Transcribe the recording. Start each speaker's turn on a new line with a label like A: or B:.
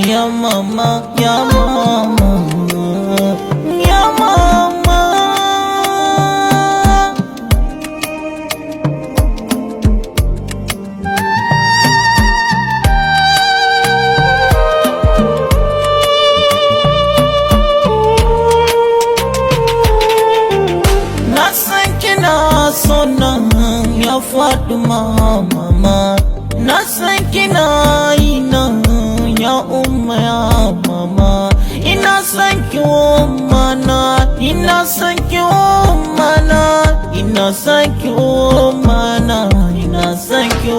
A: Ya mama, ya mama, ya mama. Na san kina sona ya Fatima mama, na san kina yi nan ya umma ya mama, ina san ki mana, ina san ki mana, ina san ki mana, ina san ki